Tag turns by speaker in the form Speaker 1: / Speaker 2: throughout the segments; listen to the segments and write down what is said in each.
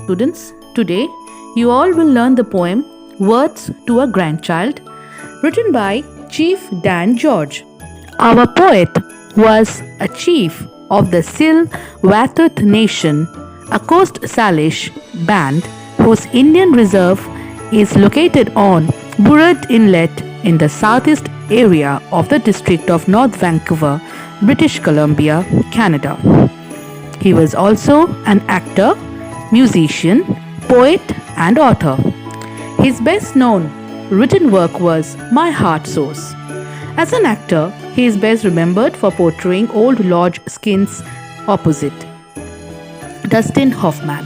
Speaker 1: Students, today you all will learn the poem Words to a Grandchild, written by Chief Dan George. Our poet was a chief of the Sil-Watuth Nation, a Coast Salish band whose Indian reserve is located on Burrard Inlet in the southeast area of the district of North Vancouver, British Columbia, Canada. He was also an actor, musician, poet, and author. His best known written work was My Heart Soars. As an actor, he is best remembered for portraying Old Lodge Skin's opposite, Dustin Hoffman.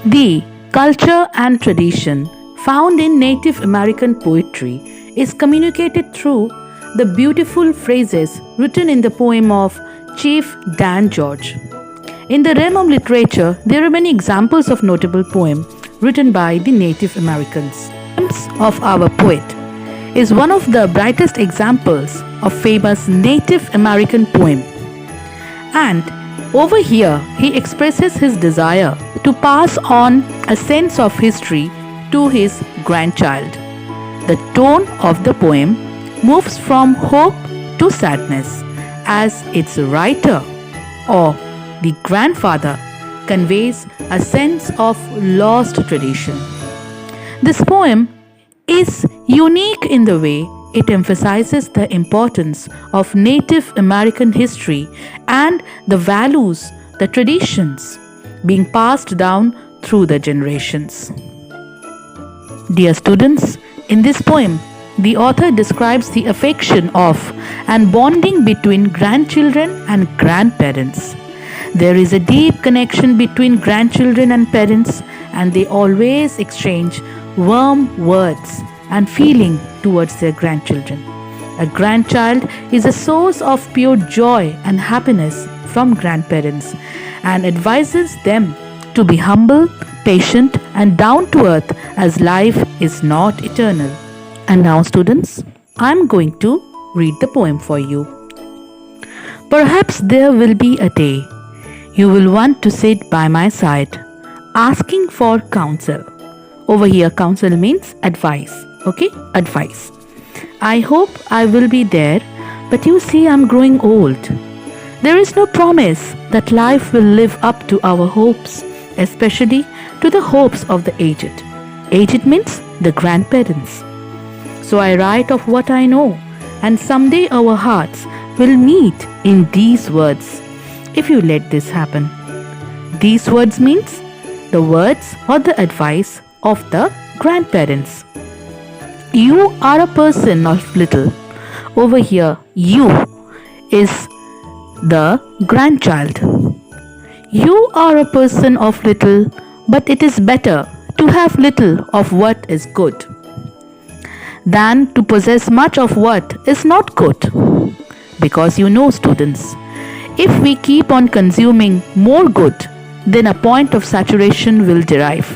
Speaker 1: The culture and tradition found in Native American poetry is communicated through the beautiful phrases written in the poem of Chief Dan George. In the realm of literature, there are many examples of notable poems written by the Native Americans. Poems of our poet is one of the brightest examples of famous Native American poem. And over here, he expresses his desire to pass on a sense of history to his grandchild. The tone of the poem moves from hope to sadness as its writer or the grandfather conveys a sense of lost tradition. This poem is unique in the way it emphasizes the importance of Native American history and the values, the traditions being passed down through the generations. Dear students, in this poem, the author describes the affection of and bonding between grandchildren and grandparents. There is a deep connection between grandchildren and parents, and they always exchange warm words and feeling towards their grandchildren. A grandchild is a source of pure joy and happiness from grandparents and advises them to be humble, patient, and down to earth as life is not eternal. And now, students, I am going to read the poem for you. Perhaps there will be a day you will want to sit by my side, asking for counsel. Over here, counsel means advice. Okay? Advice. I hope I will be there, but you see, I'm growing old. There is no promise that life will live up to our hopes, especially to the hopes of the aged. Aged means the grandparents. So I write of what I know, and someday our hearts will meet in these words. If you let this happen. These words means the words or the advice of the grandparents. You are a person of little. Over here, you is the grandchild. You are a person of little, but it is better to have little of what is good than to possess much of what is not good. Because you know, students, if we keep on consuming more good, then a point of saturation will derive,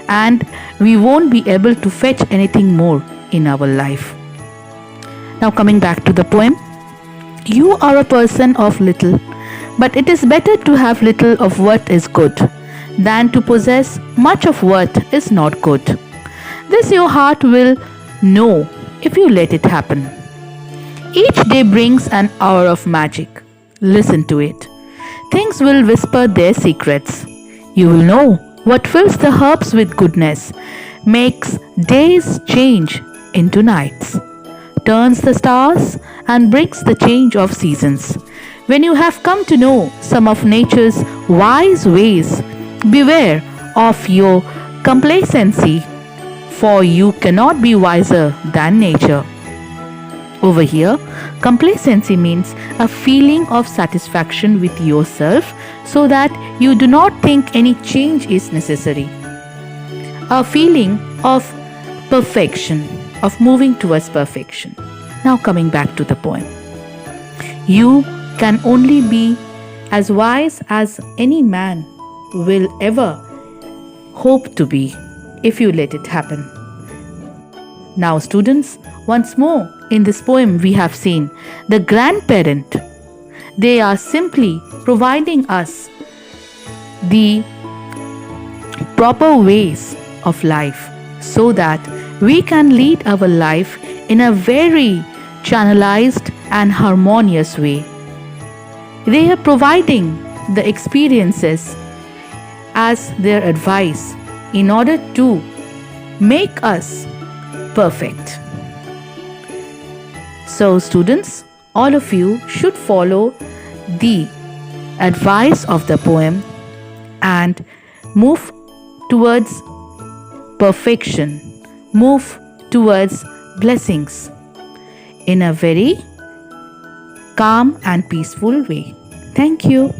Speaker 1: and we won't be able to fetch anything more in our life. Now, coming back to the poem, you are a person of little, but it is better to have little of what is good than to possess much of what is not good. This your heart will know if you let it happen. Each day brings an hour of magic. Listen to it. Things will whisper their secrets. You will know what fills the herbs with goodness, makes days change into nights, turns the stars and brings the change of seasons. When you have come to know some of nature's wise ways, beware of your complacency, for you cannot be wiser than nature. Over here, complacency means a feeling of satisfaction with yourself so that you do not think any change is necessary. A feeling of perfection, of moving towards perfection. Now coming back to the poem. You can only be as wise as any man will ever hope to be if you let it happen. Now, students, once more in this poem we have seen the grandparent. They are simply providing us the proper ways of life so that we can lead our life in a very channelized and harmonious way. They are providing the experiences as their advice in order to make us perfect. So, students, all of you should follow the advice of the poem and move towards perfection, move towards blessings in a very calm and peaceful way. Thank you.